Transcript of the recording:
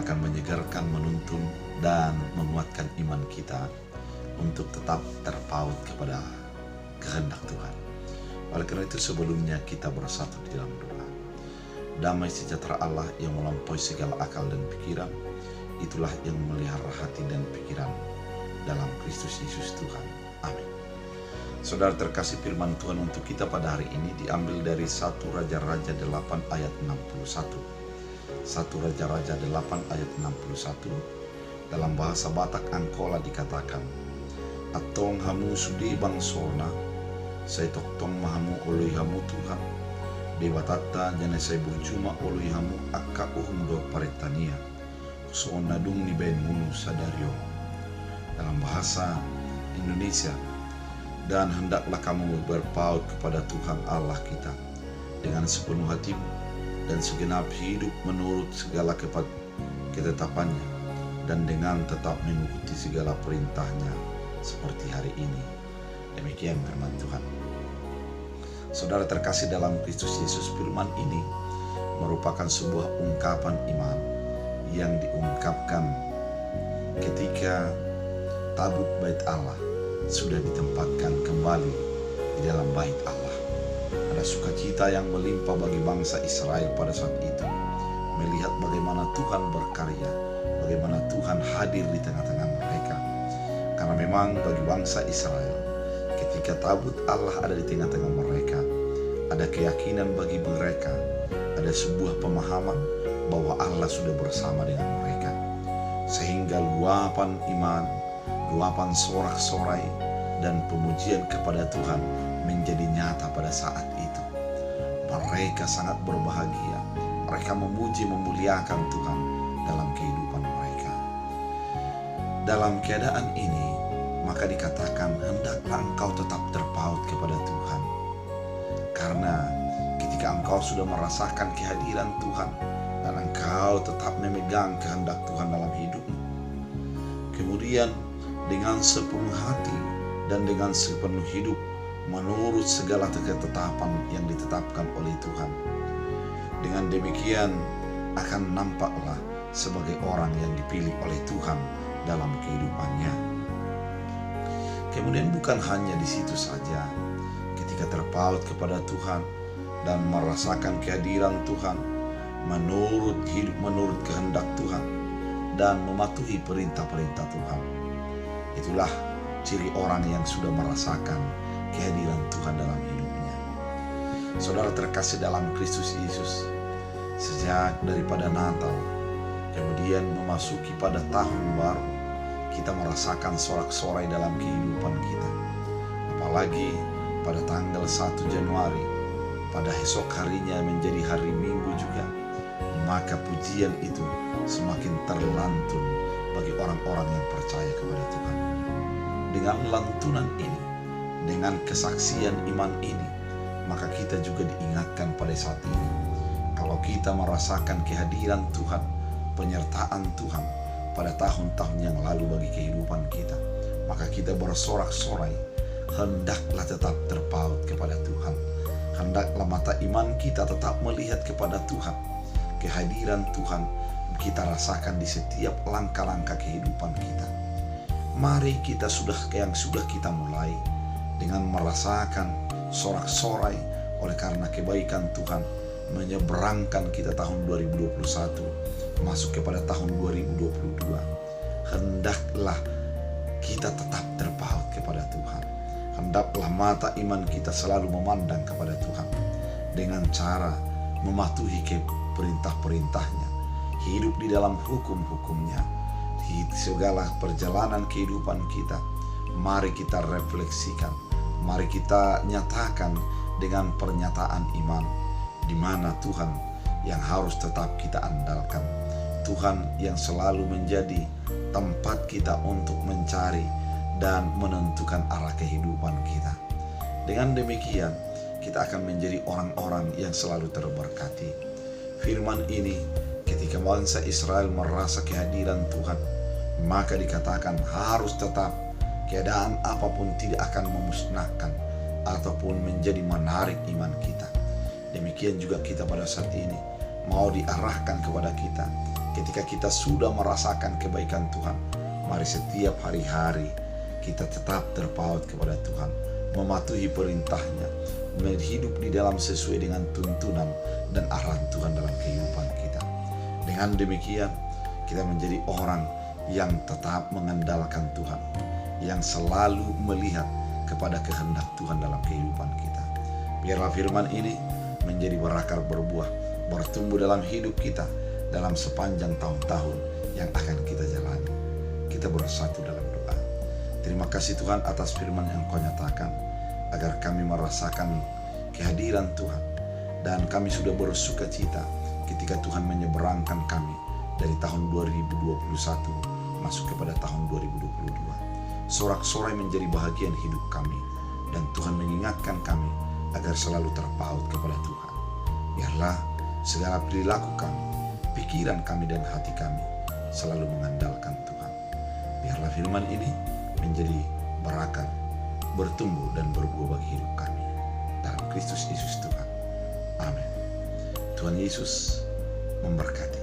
akan menyegarkan, menuntun, dan menguatkan iman kita untuk tetap terpaut kepada kehendak Tuhan. Oleh karena itu sebelumnya kita bersatu di dalam doa. Damai sejahtera Allah yang melampaui segala akal dan pikiran, itulah yang memelihara hati dan pikiran dalam Kristus Yesus Tuhan. Amin. Saudara terkasih, firman Tuhan untuk kita pada hari ini diambil dari 1 Raja-Raja 8 ayat 61. 1 Raja-Raja 8 ayat 61. Dalam bahasa Batak Angkola dikatakan, "Atong hamu sudi bangsona, saya toktong mahamu oleh hamu Tuhan. Dewa tata jana saya burjuma oleh hamu akka do paretania. Soona dung ni ben mulu sadario." Dalam bahasa Indonesia, "Dan hendaklah kamu berpaut kepada Tuhan Allah kita dengan sepenuh hatimu dan segenap hidup menurut segala ketetapannya, dan dengan tetap mengikuti segala perintahnya seperti hari ini." Demikian firman Tuhan. Saudara terkasih dalam Kristus Yesus, firman ini merupakan sebuah ungkapan iman yang diungkapkan ketika tabut bait Allah sudah ditempatkan kembali di dalam bait Allah. Ada sukacita yang melimpah bagi bangsa Israel pada saat itu, melihat bagaimana Tuhan berkarya, bagaimana Tuhan hadir di tengah-tengah mereka. Karena memang bagi bangsa Israel, ketika tabut Allah ada di tengah-tengah mereka, ada keyakinan bagi mereka, ada sebuah pemahaman bahwa Allah sudah bersama dengan mereka. Sehingga luapan iman, luapan sorak-sorai, dan pemujian kepada Tuhan menjadi nyata pada saat itu. Mereka sangat berbahagia. Mereka memuji, memuliakan Tuhan dalam kehidupan mereka. Dalam keadaan ini, maka dikatakan hendaklah engkau tetap terpaut kepada Tuhan. Karena ketika engkau sudah merasakan kehadiran Tuhan dan engkau tetap memegang kehendak Tuhan dalam hidupmu, kemudian dengan sepenuh hati dan dengan sepenuh hidup menurut segala ketetapan yang ditetapkan oleh Tuhan, dengan demikian akan nampaklah sebagai orang yang dipilih oleh Tuhan dalam kehidupannya. Kemudian bukan hanya di situ saja, ketika terpaut kepada Tuhan dan merasakan kehadiran Tuhan, menurut hidup menurut kehendak Tuhan dan mematuhi perintah-perintah Tuhan, itulah ciri orang yang sudah merasakan kehadiran Tuhan dalam hidupnya. Saudara terkasih dalam Kristus Yesus, sejak daripada Natal kemudian memasuki pada tahun baru, kita merasakan sorak-sorai dalam kehidupan kita. Apalagi pada tanggal 1 Januari, pada esok harinya menjadi hari Minggu juga, maka pujian itu semakin terlantun bagi orang-orang yang percaya kepada Tuhan. Dengan lantunan ini, dengan kesaksian iman ini, maka kita juga diingatkan pada saat ini, kalau kita merasakan kehadiran Tuhan, penyertaan Tuhan pada tahun-tahun yang lalu bagi kehidupan kita, maka kita bersorak-sorai, hendaklah tetap terpaut kepada Tuhan. Hendaklah mata iman kita tetap melihat kepada Tuhan. Kehadiran Tuhan kita rasakan di setiap langkah-langkah kehidupan kita. Mari kita sudah kita mulai dengan merasakan sorak-sorai oleh karena kebaikan Tuhan menyeberangkan kita tahun 2021 masuk kepada tahun 2022. Hendaklah kita tetap terpaut kepada Tuhan. Hendaklah mata iman kita selalu memandang kepada Tuhan dengan cara mematuhi perintah-perintahnya, hidup di dalam hukum-hukumnya. Di segala perjalanan kehidupan kita, mari kita refleksikan, mari kita nyatakan dengan pernyataan iman, di mana Tuhan yang harus tetap kita andalkan, Tuhan yang selalu menjadi tempat kita untuk mencari dan menentukan arah kehidupan kita. Dengan demikian, kita akan menjadi orang-orang yang selalu terberkati. Firman ini, ketika bangsa Israel merasa kehadiran Tuhan, maka dikatakan harus tetap, keadaan apapun tidak akan memusnahkan ataupun menjadi menarik iman kita. Demikian juga kita pada saat ini, mau diarahkan kepada kita, Ketika kita sudah merasakan kebaikan Tuhan, mari setiap hari-hari kita tetap terpaut kepada Tuhan, mematuhi perintahnya, hidup di dalam sesuai dengan tuntunan dan arahan Tuhan dalam kehidupan kita. Dengan demikian, kita menjadi orang yang tetap mengandalkan Tuhan, yang selalu melihat kepada kehendak Tuhan dalam kehidupan kita. Biarlah firman ini menjadi berakar, berbuah, bertumbuh dalam hidup kita dalam sepanjang tahun-tahun yang akan kita jalani. Kita bersatu dalam doa. Terima kasih Tuhan atas firman yang Kau nyatakan, agar kami merasakan kehadiran Tuhan, dan kami sudah bersuka cita ketika Tuhan menyeberangkan kami dari tahun 2021 masuk kepada tahun 2022. Sorak-sorai menjadi bahagian hidup kami, dan Tuhan mengingatkan kami agar selalu terpaut kepada Tuhan. Biarlah segala perilaku kami, pikiran kami dan hati kami selalu mengandalkan Tuhan. Biarlah firman ini menjadi berakar, bertumbuh dan berbuah bagi hidup kami. Dalam Kristus Yesus Tuhan. Amin. Tuhan Yesus memberkati.